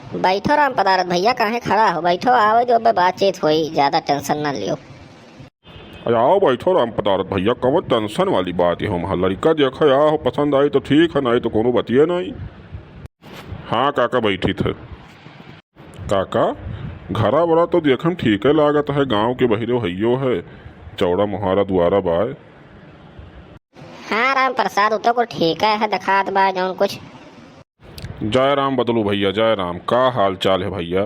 बैठो राम पदारथ भैया, काहे खड़ा हो? बैठो, आओ जो अब बातचीत हुई, ज्यादा टेंशन ना लियो। अरे आओ बैठो राम पदारथ भैया, कवन टेंशन वाली बात है। हम लड़का देखा या हो, पसंद आई तो ठीक है, नहीं तो कोनो बतिए नहीं। हाँ काका बैठी थे। काका घरा बड़ा तो देखम ठीक है लागत है, गांव के बहिरो हइयो है, चौड़ा मुहारा द्वारा बाय। हाँ राम प्रसाद, तो को ठीक है दिखात बा जौन कुछ। जय राम बदलू भैया, जय राम। का हाल चाल है भैया?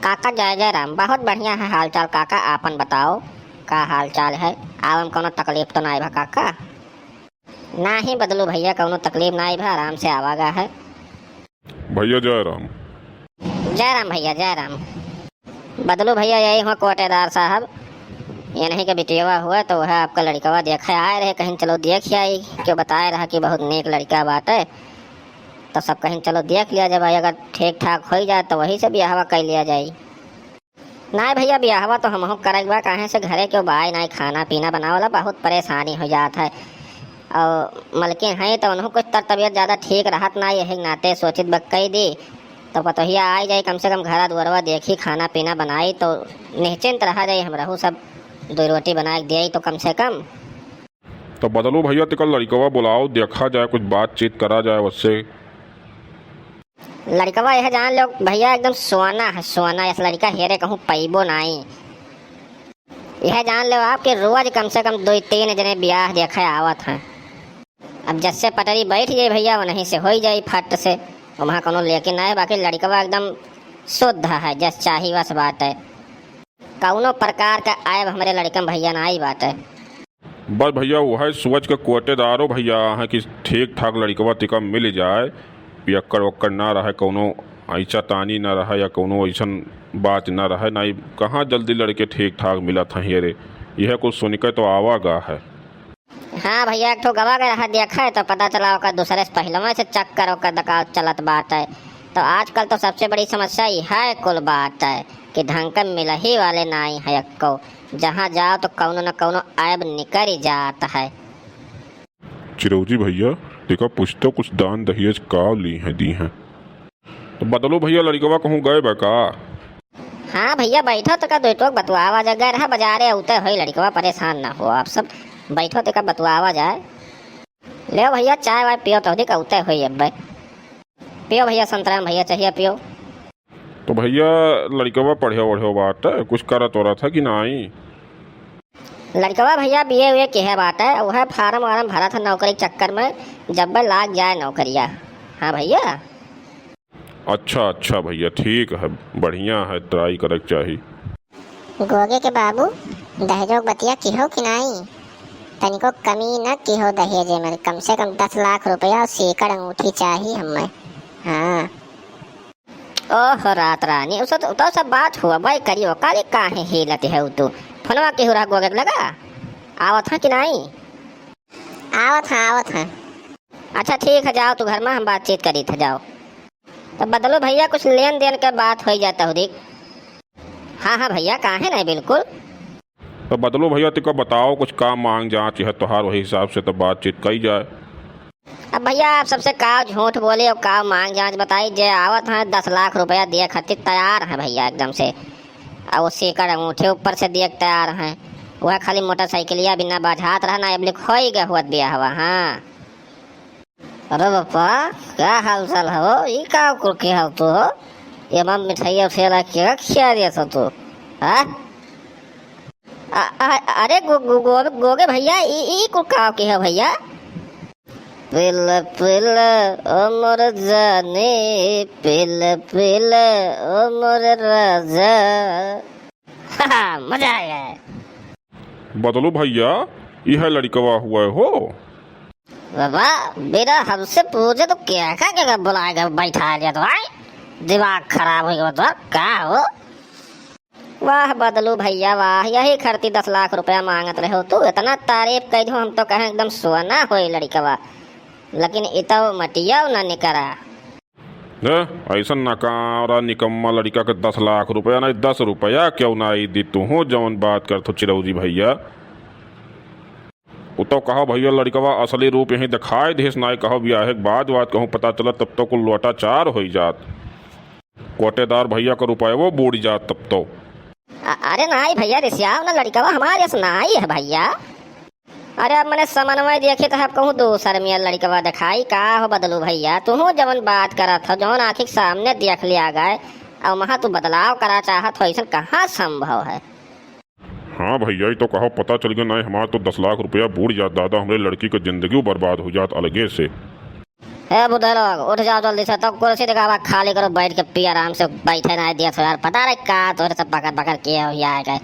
काका जय जय राम, बहुत बढ़िया है हाल चाल। काका आपन बताओ का हाल चाल है? आवन कोनो तकलीफ तो नहीं भा काका? ना ही बदलू भैया, कोनो तकलीफ नहीं भा, आराम से आवागा है। भैया जय राम। जय राम भैया, जय राम। बदलू भैया यही हो कोटेदार साहब, ये नहीं के बिटिया हुआ तो वह आपका लड़का देखा आए रहे, कहीं चलो देख आई, क्यों बताए रहा कि बहुत नेक लड़का बात है, तो सब कहीं चलो देख लिया जाए भाई, अगर ठीक ठाक हो जाए तो वही से ब्याहवा कर लिया जाए। नहीं भैया ब्याहवा तो हम करेगा, कहीं से घरे क्यों बाई नहीं, खाना पीना बनावला बहुत परेशानी हो जाता है, और मलके हैं तो उन्हों कुछ तबीयत ज़्यादा ठीक रहत ना, यही नाते सोचित बक्कई दी तो पतोहिया आ जाए, कम से कम घरा दुआरवा देखी, खाना पीना बनाई तो निश्चिंत रहा जाए, हम रहू सब दो रोटी बना के दिए तो कम से कम। तो बदलू भैया तिकल लड़कवा बुलाओ, देखा जाए, कुछ बातचीत करा जाए उससे। लड़कवा यह जान लो भैया एकदम सोना है, सोना। इस लड़का हेरे कहूँ पैबो नहीं, यह जान लो आपके रोज कम से कम 2-3 जने ब्याह देखा आवत हैं। अब जैसे पटरी बैठ जाए भैया वहीं से हो जाए फट से, वहाँ कोनो लेकिन नहीं, बाकी लड़कवा एकदम शुद्ध है, जस चाही बस बात है, कौनो प्रकार का आयब हमारे लड़कन भैया ना आई बात है। बस भैया वो है सोच के कोटेदारो भैया है कि ठीक ठाक लड़कवा तिका मिल जाए, पियक्कर वक्कर ना रहे, कौनो ऐसा तानी ना रहे या कौनो ऐसन बात ना रहे, नहीं कहाँ जल्दी लड़के ठीक ठाक मिला था रे, यह कुछ सुन के तो आवागा है। हाँ भैया एक ठो गवा गया देखा है तो पता चला होगा दूसरे से पहलवा से चक्कर होकर दका चलत बात है। तो आजकल तो सबसे बड़ी समस्या यह है कुल बात है कि ढंग का मिल ही वाले नहीं है, को जहाँ जाओ तो कौनो न कौनो ऐब निकल ही जाता है। चिरौजी भैया देखा पूछते कुछ दान दहेज का ली है दी हैं। तो बदलो भैया लड़कवा कहूँ गए बका? हाँ भैया बैठो तो का दो बतुआवा जगह रहा बाजारे उतर हो, लड़कवा परेशान ना हो, आप सब बैठो तो का बतुआवा जाए। ले भैया चाय वाय पियो तो का उतर हो, अब पियो भैया, संतराम भैया चाहिए पियो। तो भैया लड़कवा पढ़े वढ़े बात है, कुछ करत हो रहा था कि नहीं? लड़कवा भैया बीए हुए की है बात है, वह फार्म वार्म भरा था नौकरी के चक्कर में, जब लाग जाए नौकरिया। हाँ भैया। अच्छा अच्छा भैया ठीक है, बढ़िया है, ट्राई करक चाहिए। गोगे के बाबू दहेजो बतिया की हो कि नहीं? तनिको कमी न की हो दहेजे में, कम से कम 10 लाख रुपया सीकड़ अंगूठी चाहिए हमें। हाँ ओह रात रानी, उस तो सब बात हुआ भाई, करियो काली काहे हिलत है तू, फोनवा के हुरा गोगे लगा आवत है कि नहीं? आवत है। अच्छा ठीक है, जाओ तू घर में, हम बातचीत करी थे, जाओ। तो बदलो भैया कुछ लेन देन के बात हो जाता हो देख। हाँ भैया काहे नहीं, बिल्कुल। तो बदलो भैया तिका बताओ कुछ काम मांग जाँच है तोहार, वही हिसाब से तो बातचीत कही जाए। अब भैया आप सबसे का झूठ बोले और का मांग जांच बताई, जे आवत है 10 लाख रुपया दिए खातिर तैयार है भैया एकदम से, और वो सीकर अंगूठे ऊपर से दिए तैयार हैं, वह खाली मोटरसाइकिलिया बिना बाझात रहा ना, अब लिख हो ही गया हुआ दिया हवा। हाँ अरे बापा क्या हाल चाल हो, ये का कुर्की हो तू हो, ये मम मिठाई फेरा क्या खिया दिया था तू? हाँ अरे गोगे भैया ये कुर्का की है भैया? पिल पिल ओ मोर जाने, पिल पिल ओ मोर राजा। मजा आया। बदलो भैया यह लड़कवा हुआ हो? बाबा बेटा हमसे पूछे तो क्या बुलाएगा, बैठा लिया तो आए, दिमाग खराब हो गया तो क्या हो? वाह बदलू भैया वाह, यही खर्ची 10 लाख रुपया मांगत रहे हो तू, इतना तारीफ कह दो हम तो कहें एकदम सोना हो लड़कवा, लेकिन इतो मटिया ना निकरा। ऐसा नकारा निकम्मा लड़का के 10 लाख रुपया नहीं 10 रुपया क्यों ना दी तू हो, जौन बात कर तो चिरौजी भैया तो कहो भैया लड़कवा असली रूप यही दिखाए देश ना, कहो ब्याह के बाद बात कहूँ पता चला तब तो कुल लोटा चार हो जात। कोटेदार भैया का रुपये वो बूढ़ जात तब तो। अरे नहीं भैया रिसियाव ना लड़का हमारे से नहीं है भैया। अरे अब मैंने समन्वय देखे तो अब कहूँ दूसर में लड़कवा दिखाई का हो बदलू भैया। तू जवन बात करा था जवन आखिर सामने देख लिया गए और वहाँ तू बदलाव करा चाहत हो ऐसा कहाँ संभव है। हाँ भैया ही तो कहो पता चल गया नहीं हमारा तो 10 लाख रुपया बूढ़ जात दादा हमारे लड़की की जिंदगी बर्बाद हो जात अलगे से। हे बुढ़े लोग उठ जाओ जल्दी से तो कुर्सी दिखावा खाली करो बैठ के पी आराम से बैठे ना दिया तो यार पता रहे का तो सब पकड़ पकड़ किए हो यहाँ गए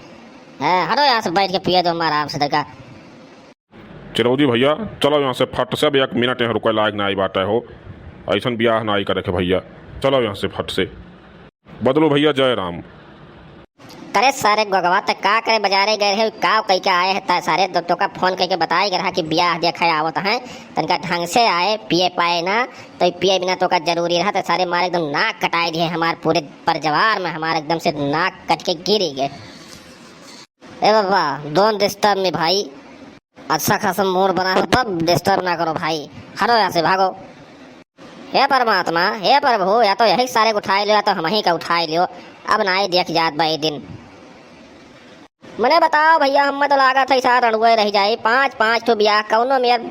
है। हटो यहाँ से बैठ के पिए दो आराम से देखा। चिरौदी भैया चलो यहाँ से फट से 1 मिनट यहाँ रुके लायक ना आई बात है हो ऐसा ब्याह ना आई करे के भैया। चलो यहाँ से फट से बदलो भैया जय राम। करे सारे गोगवा तक का करे बाजारे गए रहे का कह के आए हैं सारे दोस्तों का फोन करके बताए गया कि ब्याह देखा आवत है तनका ढंग से आए पिए पाए ना तो पिए बिना तो का जरूरी रहा तो सारे मारे एकदम नाक कटाए दिए हमारे पूरे परिवार में हमारे एकदम से नाक कट के गिरी गए। ए बाबा डोंट डिस्टर्ब मी भाई। अच्छा खासा मूड बना हो तब डिस्टर्ब ना करो भाई। हटो यहाँ से भागो। हे परमात्मा हे प्रभु या तो यही सारे उठाए लो या तो हम ही का उठाए लियो। अब ना ही देख जात भाई दिन मैंने बताओ भैया हमें तो लागत है सारा रणुए रह जाए 5-5 तो ब्याह कौनो मेर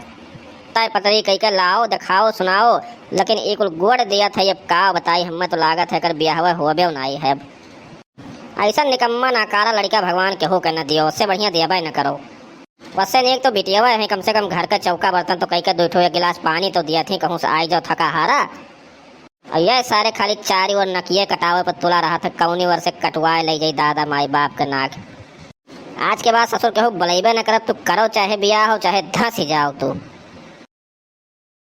ताय पतरी कह के लाओ दिखाओ सुनाओ लेकिन एक गोड़ दिया था अब का बताई हमें तो लागत है कर ब्याह होबे नहीं है। ऐसा निकम्मा नाकारा लड़का भगवान के हो के न दियो उससे बढ़िया दिया न करो। वैसे एक तो बिटिया है कम से कम घर का चौका बर्तन तो कहीं का 2 गिलास पानी तो दिया थी कहूँ से आई जाओ थका हारा। और यह सारे खाली चारी और नकिए कटावे पर तुला रहा था कौनी वर से कटवाए ले जाई दादा माई बाप के नाक। आज के बाद ससुर के हो बलेबे न करब तू करो चाहे ब्याह हो चाहे धंस ही जाओ तू।